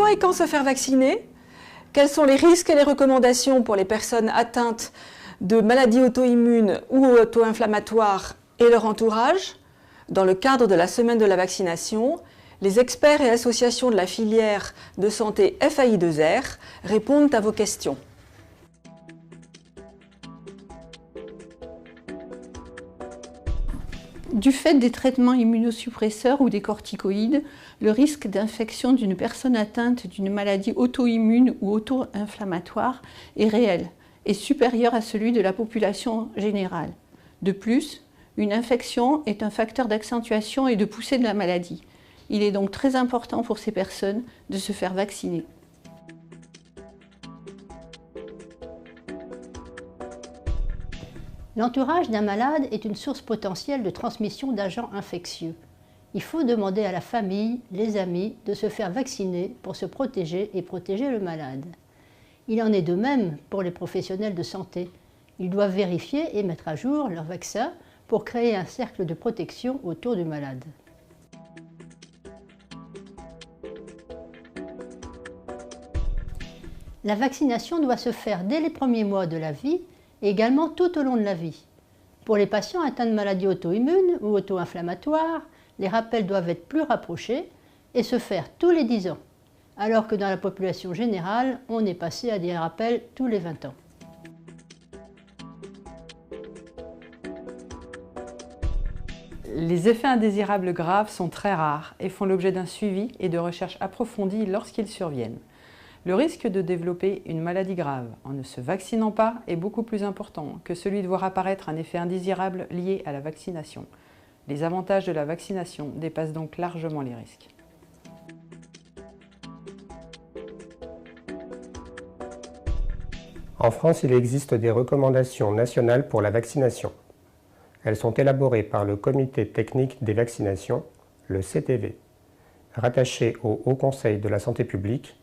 Pourquoi et quand se faire vacciner? Quels sont les risques et les recommandations pour les personnes atteintes de maladies auto-immunes ou auto-inflammatoires et leur entourage? Dans le cadre de la semaine de la vaccination, les experts et associations de la filière de santé FAI2R répondent à vos questions. Du fait des traitements immunosuppresseurs ou des corticoïdes, le risque d'infection d'une personne atteinte d'une maladie auto-immune ou auto-inflammatoire est réel et supérieur à celui de la population générale. De plus, une infection est un facteur d'accentuation et de poussée de la maladie. Il est donc très important pour ces personnes de se faire vacciner. L'entourage d'un malade est une source potentielle de transmission d'agents infectieux. Il faut demander à la famille, les amis, de se faire vacciner pour se protéger et protéger le malade. Il en est de même pour les professionnels de santé. Ils doivent vérifier et mettre à jour leur vaccin pour créer un cercle de protection autour du malade. La vaccination doit se faire dès les premiers mois de la vie et également tout au long de la vie. Pour les patients atteints de maladies auto-immunes ou auto-inflammatoires, les rappels doivent être plus rapprochés et se faire tous les 10 ans, alors que dans la population générale, on est passé à des rappels tous les 20 ans. Les effets indésirables graves sont très rares et font l'objet d'un suivi et de recherches approfondies lorsqu'ils surviennent. Le risque de développer une maladie grave en ne se vaccinant pas est beaucoup plus important que celui de voir apparaître un effet indésirable lié à la vaccination. Les avantages de la vaccination dépassent donc largement les risques. En France, il existe des recommandations nationales pour la vaccination. Elles sont élaborées par le Comité technique des vaccinations, le CTV, rattaché au Haut Conseil de la santé publique,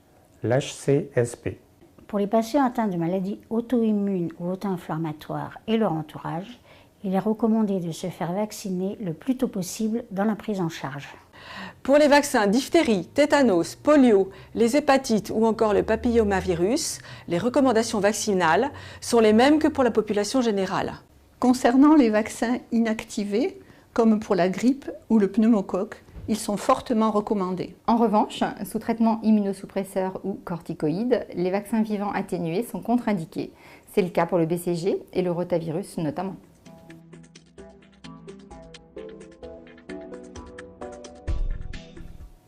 l'HCSP. Pour les patients atteints de maladies auto-immunes ou auto-inflammatoires et leur entourage, il est recommandé de se faire vacciner le plus tôt possible dans la prise en charge. Pour les vaccins diphtérie, tétanos, polio, les hépatites ou encore le papillomavirus, les recommandations vaccinales sont les mêmes que pour la population générale. Concernant les vaccins inactivés, comme pour la grippe ou le pneumocoque, ils sont fortement recommandés. En revanche, sous traitement immunosuppresseur ou corticoïde, les vaccins vivants atténués sont contre-indiqués. C'est le cas pour le BCG et le rotavirus notamment.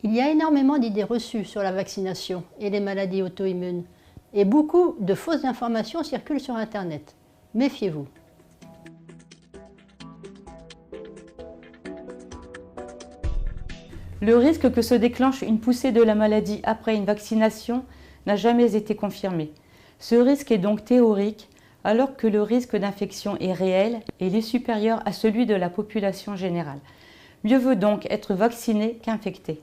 Il y a énormément d'idées reçues sur la vaccination et les maladies auto-immunes, et beaucoup de fausses informations circulent sur Internet. Méfiez-vous. Le risque que se déclenche une poussée de la maladie après une vaccination n'a jamais été confirmé. Ce risque est donc théorique, alors que le risque d'infection est réel et il est supérieur à celui de la population générale. Mieux vaut donc être vacciné qu'infecté.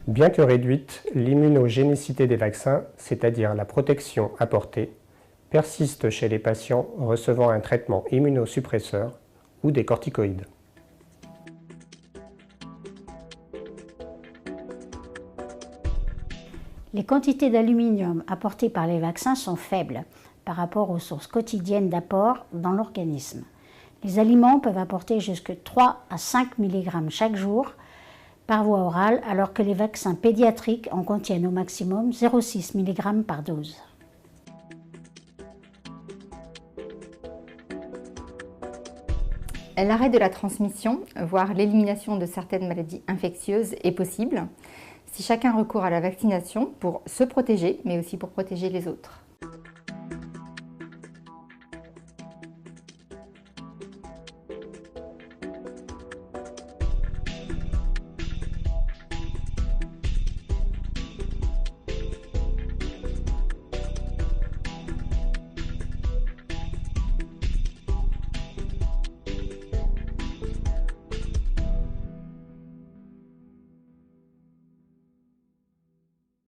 Bien que réduite, l'immunogénicité des vaccins, c'est-à-dire la protection apportée, persiste chez les patients recevant un traitement immunosuppresseur ou des corticoïdes. Les quantités d'aluminium apportées par les vaccins sont faibles par rapport aux sources quotidiennes d'apport dans l'organisme. Les aliments peuvent apporter jusqu'à 3 à 5 mg chaque jour par voie orale, alors que les vaccins pédiatriques en contiennent au maximum 0,6 mg par dose. L'arrêt de la transmission, voire l'élimination de certaines maladies infectieuses est possible si chacun recourt à la vaccination pour se protéger, mais aussi pour protéger les autres.